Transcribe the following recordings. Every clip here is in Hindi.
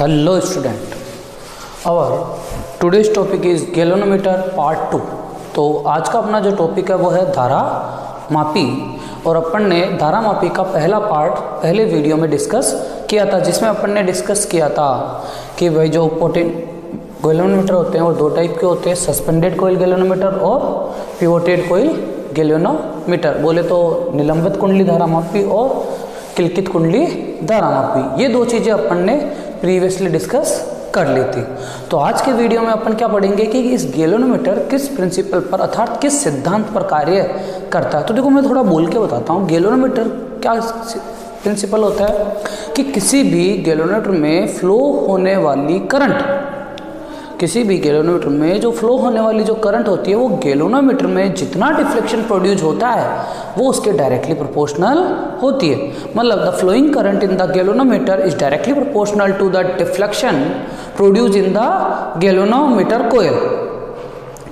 हेलो स्टूडेंट, और today's topic is galvanometer part 2। तो आज का अपना जो टॉपिक है वो है धारा मापी। और अपन ने धारा मापी का पहला पार्ट पहले वीडियो में डिस्कस किया था, जिसमें अपन ने डिस्कस किया था कि भाई जो गैल्वेनोमीटर होते हैं वो दो टाइप के होते हैं, सस्पेंडेड कोइल गैल्वेनोमीटर और पिवोटेड कोइल गैल्वेनोमीटर। बोले तो निलंबित कुंडली धारा मापी और किलकित कुंडली धारा मापी, ये दो चीज़ें अपन ने प्रीवियसली डिस्कस कर ली थी। तो आज के वीडियो में अपन क्या पढ़ेंगे कि इस गैल्वेनोमीटर किस प्रिंसिपल पर अर्थात किस सिद्धांत पर कार्य करता है। तो देखो मैं थोड़ा बोल के बताता हूँ। गैल्वेनोमीटर क्या प्रिंसिपल होता है कि किसी भी गैल्वेनोमीटर में फ्लो होने वाली करंट, किसी भी गैल्वेनोमीटर में जो फ्लो होने वाली जो करंट होती है वो गैल्वेनोमीटर में जितना डिफ्लेक्शन प्रोड्यूस होता है वो उसके डायरेक्टली प्रोपोर्शनल होती है। मतलब the flowing current in the galvanometer is directly proportional to the deflection produce in the galvanometer coil.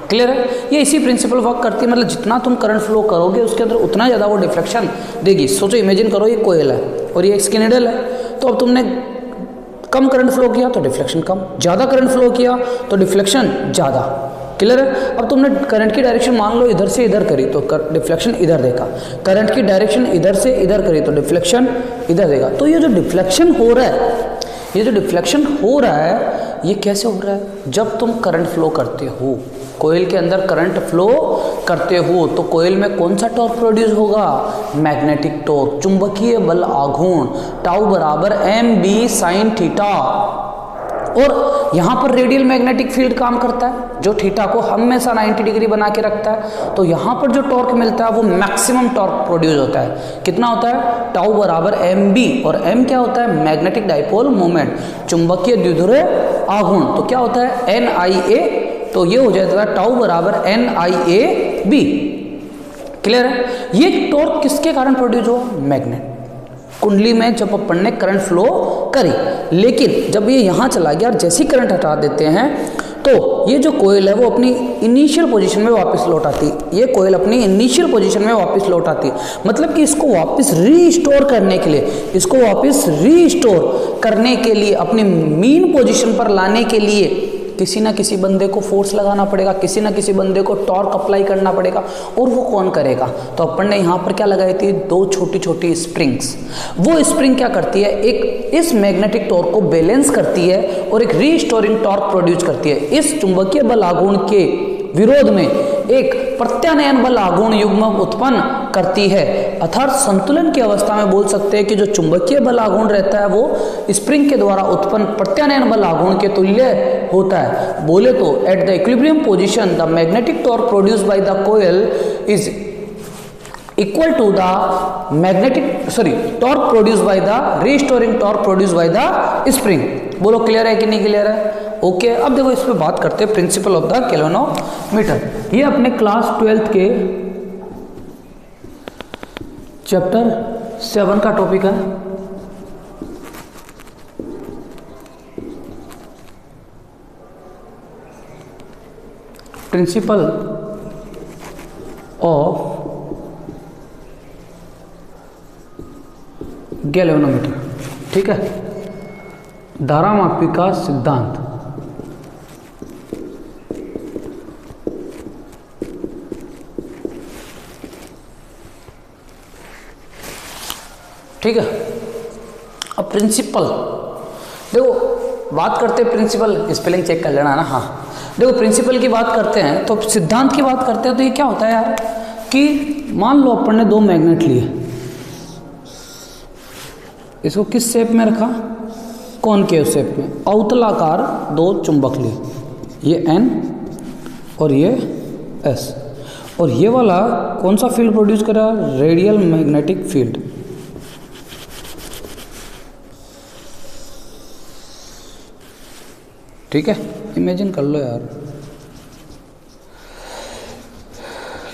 Clear है? ये इसी प्रिंसिपल वर्क करती है। मतलब जितना तुम करंट फ्लो करोगे उसके अंदर उतना ज़्यादा वो डिफ्लेक्शन देगी। सोचो, इमेजिन करो ये कोयल है और ये एक निडल है। तो अब तुमने कम करंट फ्लो किया तो डिफ्लेक्शन कम, ज़्यादा करंट फ्लो किया तो डिफ्लेक्शन ज़्यादा। क्लियर है? अब तुमने करंट की डायरेक्शन मान लो इधर से इधर करी तो डिफ्लेक्शन इधर देगा, करंट की डायरेक्शन इधर से इधर करी तो डिफ्लेक्शन इधर देगा। तो ये जो डिफ्लेक्शन हो रहा है, ये जो डिफ्लेक्शन हो रहा है ये कैसे हो रहा है? जब तुम करंट फ्लो करते हो, कोयल के अंदर करंट फ्लो करते हो तो कोयल में कौन सा टॉर्क प्रोड्यूस होगा? मैग्नेटिक टॉर्क, चुंबकीय बल आघूर्ण, टाउ बराबर एम बी साइन थीटा। और यहाँ पर रेडियल मैग्नेटिक फील्ड काम करता है जो थीटा को हमेशा 90 डिग्री बना के रखता है। तो यहाँ पर जो टॉर्क मिलता है वो मैक्सिमम टॉर्क प्रोड्यूस होता है। कितना होता है? टाउ बराबर एम बी, और एम क्या होता है? मैग्नेटिक डाइपोल मोमेंट, चुंबकीय द्विध्रुवीय आघूर्ण। तो क्या होता है? N I A. तो ये हो जाता है टाउ बराबर N I A B. Clear है? ये टॉर्क किसके कारण प्रोड्यूस हुआ? मैग्नेट कुंडली में जब अपन ने करंट फ्लो करी। लेकिन जब ये यहाँ चला गया और जैसी करंट हटा देते हैं तो ये जो कोयल है वो अपनी इनिशियल पोजीशन में वापस लौट आती। ये कोयल अपनी इनिशियल पोजीशन में वापस लौट आती। मतलब कि इसको वापस रीस्टोर करने के लिए, इसको वापस रीस्टोर करने के लिए, अपनी मीन पोजीशन पर लाने के लिए किसी ना किसी बंदे को फोर्स लगाना पड़ेगा, किसी ना किसी बंदे को टॉर्क अप्लाई करना पड़ेगा। और वो कौन करेगा? तो अपन ने यहाँ पर क्या लगाई थी? दो छोटी छोटी स्प्रिंग्स। वो स्प्रिंग क्या करती है? एक इस मैग्नेटिक टॉर्क को बैलेंस करती है और एक रीस्टोरिंग टॉर्क प्रोड्यूस करती है। इस चुंबकीय बल आघूर्ण के विरोध में एक प्रत्यानयन बल आघूर्ण युग्म उत्पन्न करती है। अर्थात संतुलन की अवस्था में बोल सकते हैं कि जो चुंबकीय बल आघूर्ण रहता है वो स्प्रिंग के द्वारा उत्पन्न प्रत्यानयन बल आघूर्ण के तुल्य होता है। बोले तो at the equilibrium position the magnetic torque produced by the coil is equal to the torque produced by the restoring torque produced by the spring. बोलो क्लियर है कि नहीं क्लियर है? ओके। अब देखो इस पे बात करते हैं प्रिंसिपल ऑफ द गैल्वेनोमीटर। ये अपने क्लास 12th के चैप्टर 7 का टॉपिक है। Principle of galvanometer. ठीक है, धारा मापी का सिद्धांत। ठीक है। अब प्रिंसिपल देखो, बात करते हैं प्रिंसिपल, स्पेलिंग चेक कर लेना ना। हाँ देखो, प्रिंसिपल की बात करते हैं तो सिद्धांत की बात करते हैं तो ये क्या होता है यार कि मान लो अपन ने दो मैग्नेट लिए, इसको किस शेप में रखा? कॉनकेव शेप में। अवतलाकार दो चुंबक लिए, ये एन और ये एस, और ये वाला कौन सा फील्ड प्रोड्यूस कर रहा है? Radial magnetic field. ठीक है, इमेजिन कर लो यार,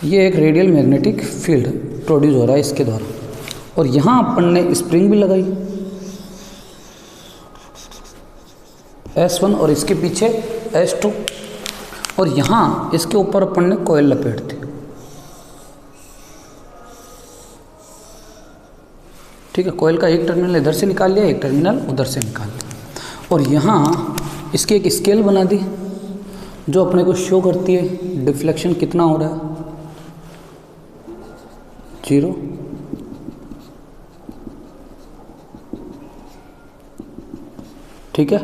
ये एक रेडियल मैग्नेटिक फील्ड प्रोड्यूस हो रहा है इसके द्वारा, और यहाँ अपन ने स्प्रिंग भी लगाई S1 और इसके पीछे S2, और यहाँ इसके ऊपर अपन ने कोयल लपेट दी। ठीक है, कोयल का एक टर्मिनल इधर से निकाल लिया, एक टर्मिनल उधर से निकाल लिया, और यहाँ इसकी एक स्केल बना दी जो अपने को शो करती है डिफ्लेक्शन कितना हो रहा है, 0। ठीक है,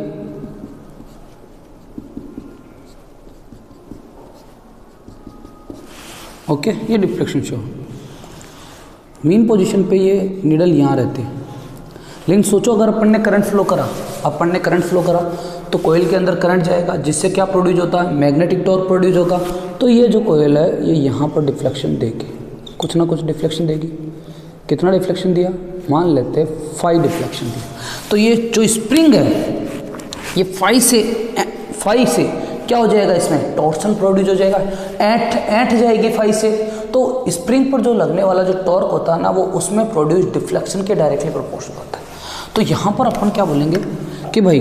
ओके। ये डिफ्लेक्शन शो, मीन पोजीशन पे ये नीडल यहाँ रहती है। लेकिन सोचो अगर अपन ने करंट फ्लो करा तो कोयल के अंदर करंट जाएगा, जिससे क्या प्रोड्यूस होता है, मैग्नेटिक टॉर्क प्रोड्यूस होगा। तो ये जो कोयल है ये यहाँ पर डिफ्लेक्शन देगी, कुछ ना कुछ डिफ्लेक्शन देगी। कितना डिफ्लेक्शन दिया, मान लेते 5 डिफ्लेक्शन दिया। तो ये जो स्प्रिंग है ये 5 से क्या हो जाएगा, इसमें टॉर्सन प्रोड्यूस हो जाएगा, ऐंठ जाएगी 5 से। तो स्प्रिंग पर जो लगने वाला जो टॉर्क होता है ना, वो उसमें प्रोड्यूस डिफ्लेक्शन के डायरेक्टली प्रोपोर्शनल होता है। तो यहाँ पर अपन क्या बोलेंगे कि भाई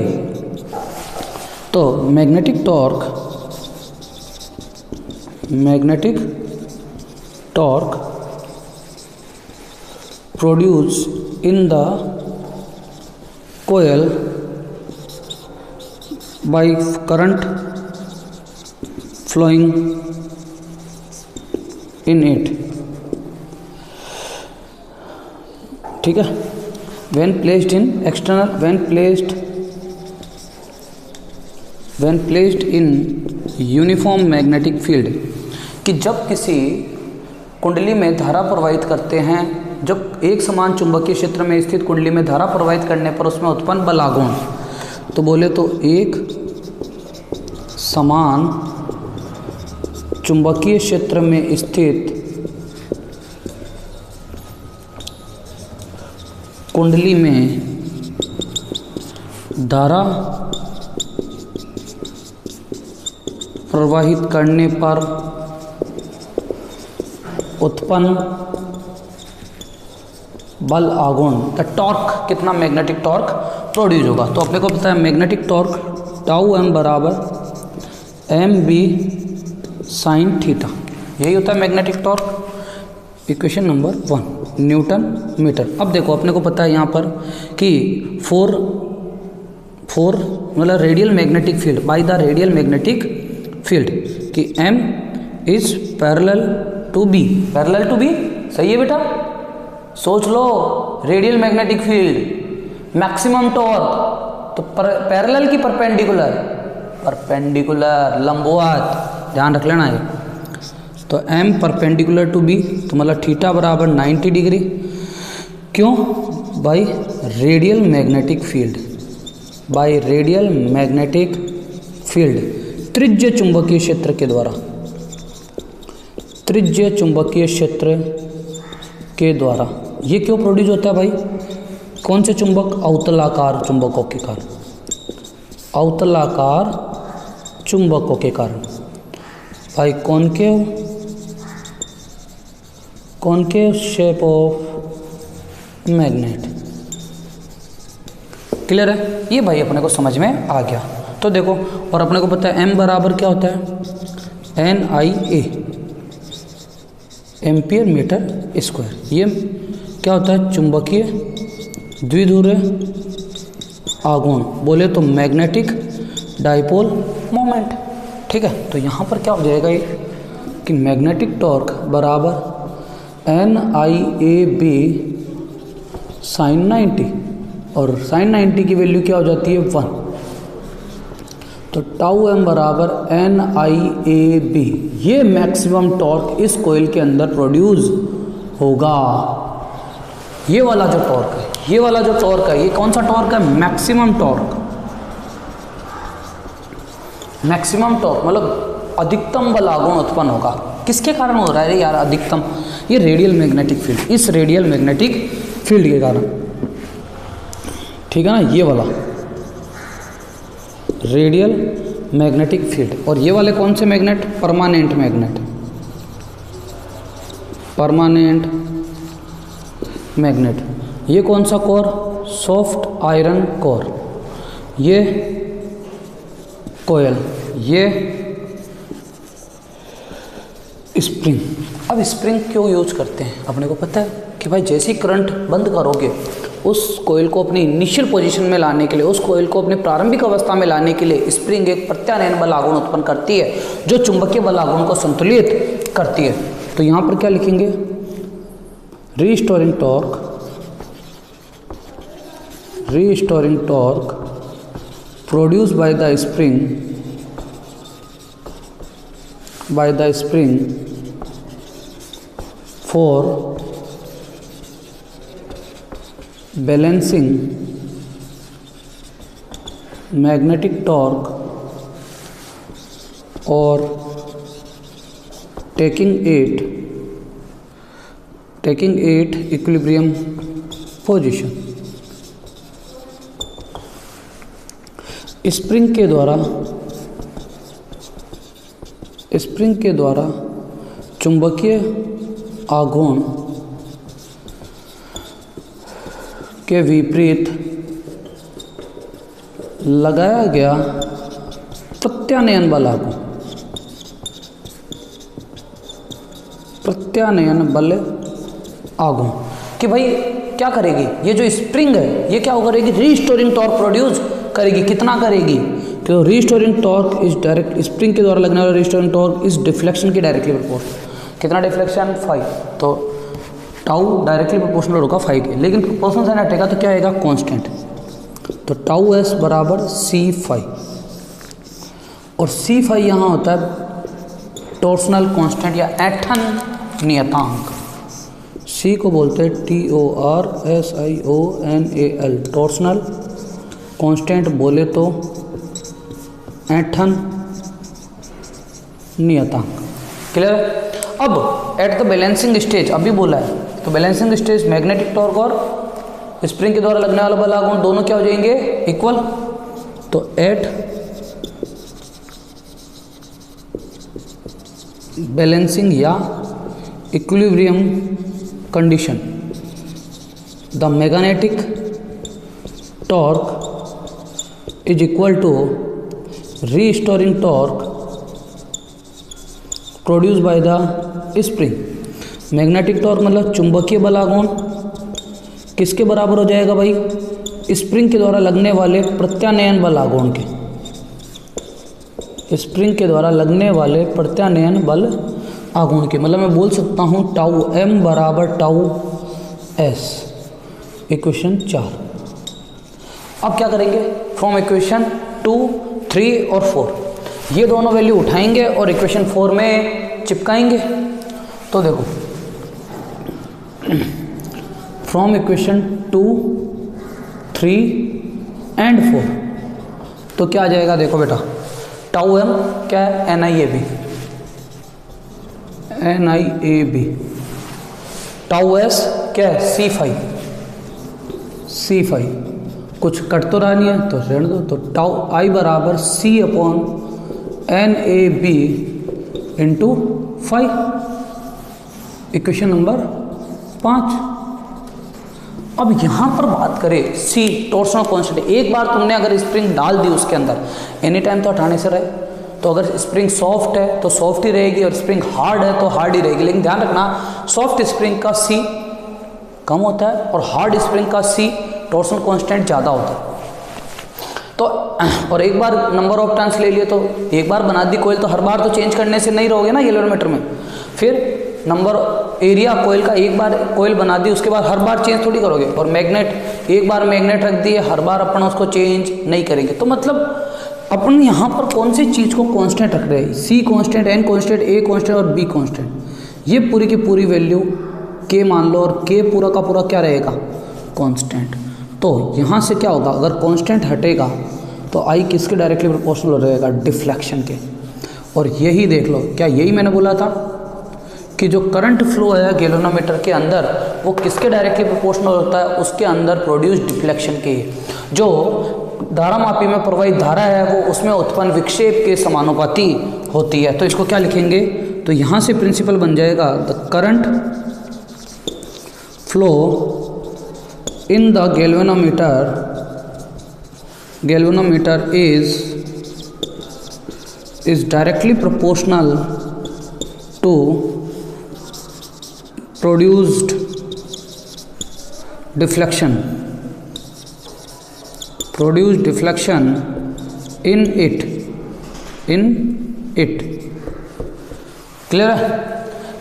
तो magnetic torque produce in the coil by current flowing in it. ठीक है, when placed in uniform magnetic field, कि जब किसी कुंडली में धारा प्रवाहित करते हैं, जब एक समान चुंबकीय क्षेत्र में स्थित कुंडली में धारा प्रवाहित करने पर उसमें उत्पन्न बल आघूर्ण, तो बोले तो एक समान चुंबकीय क्षेत्र में स्थित कुंडली में धारा प्रवाहित करने पर उत्पन्न बल आघूर्ण, द टॉर्क, कितना मैग्नेटिक टॉर्क प्रोड्यूस होगा। तो अपने को पता है मैग्नेटिक टॉर्क टाउ एम बराबर एम बी साइन थीटा, यही होता है magnetic torque. Equation number 1 newton metre. अब देखो अपने को पता है यहाँ पर कि 4 मतलब radial magnetic field by the radial magnetic field कि M is parallel to B, सही है बेटा, सोच लो radial magnetic field maximum torque, तो पैरेलल की परपेंडिकुलर लंबवत, ध्यान रख लेना है। तो M परपेंडिकुलर टू बी, तो मतलब थीटा बराबर 90 डिग्री, क्यों, बाय रेडियल मैग्नेटिक फील्ड, त्रिज्य चुंबकीय क्षेत्र के द्वारा, ये क्यों प्रोड्यूस होता है भाई, कौन से चुंबक, अवतलाकार चुंबकों के कारण भाई, concave shape of magnet. Clear है, ये भाई अपने को समझ में आ गया। तो देखो, और अपने को पता है M बराबर क्या होता है, NIA एम्पियर मीटर स्क्वायर। ये क्या होता है, चुंबकीय द्विध्रुवीय आघूर्ण, बोले तो मैग्नेटिक डाइपोल मोमेंट। ठीक है, तो यहाँ पर क्या हो जाएगा ये कि मैग्नेटिक टॉर्क बराबर NIAB साइन 90, और साइन 90 की वैल्यू क्या हो जाती है 1, तो टाउ M बराबर NIAB, ये मैक्सिमम टॉर्क इस कोयल के अंदर प्रोड्यूस होगा। ये वाला जो टॉर्क है, ये कौन सा टॉर्क है, मैक्सिमम टॉर्क मतलब अधिकतम बल आघूर्ण उत्पन्न होगा। किसके कारण हो रहा है यार अधिकतम, ये रेडियल मैग्नेटिक फील्ड, इस रेडियल मैग्नेटिक फील्ड के कारण। ठीक है ना, ये वाला रेडियल मैग्नेटिक फील्ड, और ये वाले कौन से मैग्नेट, परमानेंट मैग्नेट। ये कौन सा कोर, सॉफ्ट आयरन कोर, ये कोयल, ये स्प्रिंग। अब स्प्रिंग क्यों यूज करते हैं, अपने को पता है कि भाई जैसे ही करंट बंद करोगे उस कोयल को अपनी इनिशियल पोजीशन में लाने के लिए, उस कोयल को अपनी प्रारंभिक अवस्था में लाने के लिए स्प्रिंग एक प्रत्यानयन बल आघूर्ण उत्पन्न करती है जो चुंबकीय बल आघूर्ण को संतुलित करती है। तो यहाँ पर क्या लिखेंगे, restoring torque produced by the spring for balancing magnetic torque और taking it equilibrium position। Spring के द्वारा चुंबकीय आघूर्ण के विपरीत लगाया गया प्रत्यानयन बल आघूर्ण कि भाई क्या करेगी, ये जो स्प्रिंग है ये क्या करेगी, रीस्टोरिंग टॉर्क प्रोड्यूस करेगी। कितना करेगी, तो restoring torque is direct, spring के द्वारा लगने वाला रीस्टोरिंग टॉर्क इज डिफ्लेक्शन की डायरेक्टली प्रोपोर्शनल। कितना डिफ्लेक्शन, 5। तो टाउ डायरेक्टली प्रोपोर्शनल होगा 5 के, लेकिन प्रोपोर्शनल साइन हटेगा तो क्या आएगा, कांस्टेंट। तो टाउ एस बराबर C5 और C5 यहाँ होता है टॉर्सनल कांस्टेंट या ऐंठन नियतांक। C को बोलते हैं TORSIONAL, टॉर्सनल कांस्टेंट बोले तो ऐंठन नियतांक। क्लियर। अब एट द बैलेंसिंग स्टेज अभी बोला है, तो बैलेंसिंग स्टेज मैग्नेटिक टॉर्क और स्प्रिंग के द्वारा लगने वाला बल आघूर्ण दोनों क्या हो जाएंगे, इक्वल। तो एट बैलेंसिंग या equilibrium condition the magnetic torque is equal to restoring torque produced by the spring. Magnetic torque मतलब चुंबकीय बल आघूर्ण किसके बराबर हो जाएगा भाई, स्प्रिंग के द्वारा लगने वाले प्रत्यानयन बल आघूर्ण के, स्प्रिंग के द्वारा लगने वाले प्रत्यानयन बल आघूर्ण के। मतलब मैं बोल सकता हूँ टाउ एम बराबर टाउ एस, इक्वेशन 4। अब क्या करेंगे, फ्रॉम इक्वेशन 2, 3 और 4 ये दोनों वैल्यू उठाएंगे और इक्वेशन 4 में चिपकाएंगे। तो देखो फ्रॉम इक्वेशन 2, 3 एंड 4 तो क्या आ जाएगा, देखो बेटा टाउ एम क्या है, NIAB, टाउ एस क्या है, C5, कुछ कट तो रहा नहीं है तो रहने दो। तो टाउ आई बराबर C/NAB इंटू 5, इक्वेशन नंबर 5। अब यहाँ पर बात करें C टॉर्सनल कांस्टेंट, एक बार तुमने अगर स्प्रिंग डाल दी उसके अंदर एनी टाइम तो हटाने से रहे, तो अगर स्प्रिंग सॉफ्ट है तो सॉफ्ट ही रहेगी और स्प्रिंग हार्ड है तो हार्ड ही रहेगी। लेकिन ध्यान रखना सॉफ्ट स्प्रिंग का C कम होता है और हार्ड स्प्रिंग का C टॉर्सनल कांस्टेंट ज़्यादा होता है। तो और एक बार नंबर ऑफ टर्न्स ले लिए, तो एक बार बना दी कोयल तो हर बार तो चेंज करने से नहीं रहोगे ना गैल्वेनोमीटर में। फिर नंबर एरिया कोयल का, एक बार कोयल बना दी उसके बाद हर बार चेंज थोड़ी करोगे। और मैग्नेट, एक बार मैग्नेट रख दिए हर बार अपन उसको चेंज नहीं करेंगे। तो मतलब अपन यहाँ पर कौन सी चीज़ को कांस्टेंट रख रहे हैं, C constant, N constant, A constant और B कांस्टेंट। ये पूरी की पूरी वैल्यू K मान लो और K पूरा का पूरा क्या रहेगा, कांस्टेंट। तो यहाँ से क्या होगा, अगर कांस्टेंट हटेगा तो I किसके डायरेक्टली प्रोपोर्शनल रहेगा, डिफ्लेक्शन के। और यही देख लो, क्या यही मैंने बोला था कि जो करंट फ्लो है गैल्वेनोमीटर के अंदर वो किसके डायरेक्टली प्रोपोर्शनल होता है, उसके अंदर प्रोड्यूस डिफ्लेक्शन के। जो धारामापी में प्रवाहित धारा है वो उसमें उत्पन्न विक्षेप के समानुपाती होती है। तो इसको क्या लिखेंगे, तो यहाँ से प्रिंसिपल बन जाएगा the current flow in the galvanometer is directly proportional to produced deflection produce deflection in it clear है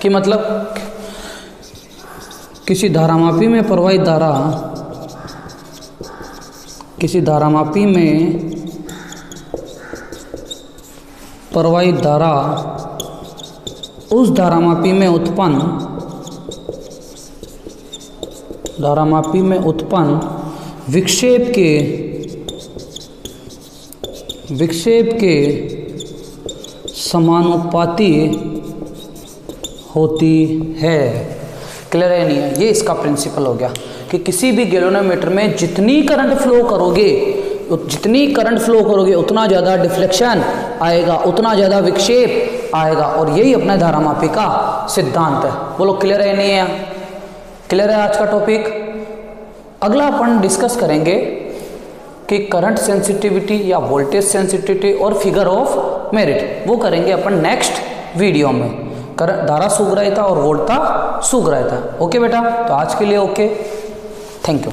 कि मतलब किसी धारामापी में प्रवाहित धारा उस धारामापी में उत्पन्न विक्षेप के समानुपाती होती है। क्लियर है नहीं है? ये इसका प्रिंसिपल हो गया कि किसी भी गैल्वेनोमीटर में जितनी करंट फ्लो करोगे उतना ज़्यादा डिफ्लेक्शन आएगा, उतना ज़्यादा विक्षेप आएगा, और यही अपना धारामापी का सिद्धांत है। बोलो क्लियर है नहीं है? क्लियर है आज का टॉपिक? अगला अपन डिस्कस करेंगे कि करंट सेंसिटिविटी या वोल्टेज सेंसिटिविटी और फिगर ऑफ मेरिट, वो करेंगे अपन नेक्स्ट वीडियो में। धारा सूख रहा था और वोल्टता सूख रहा था। ओके बेटा, तो आज के लिए ओके, थैंक यू।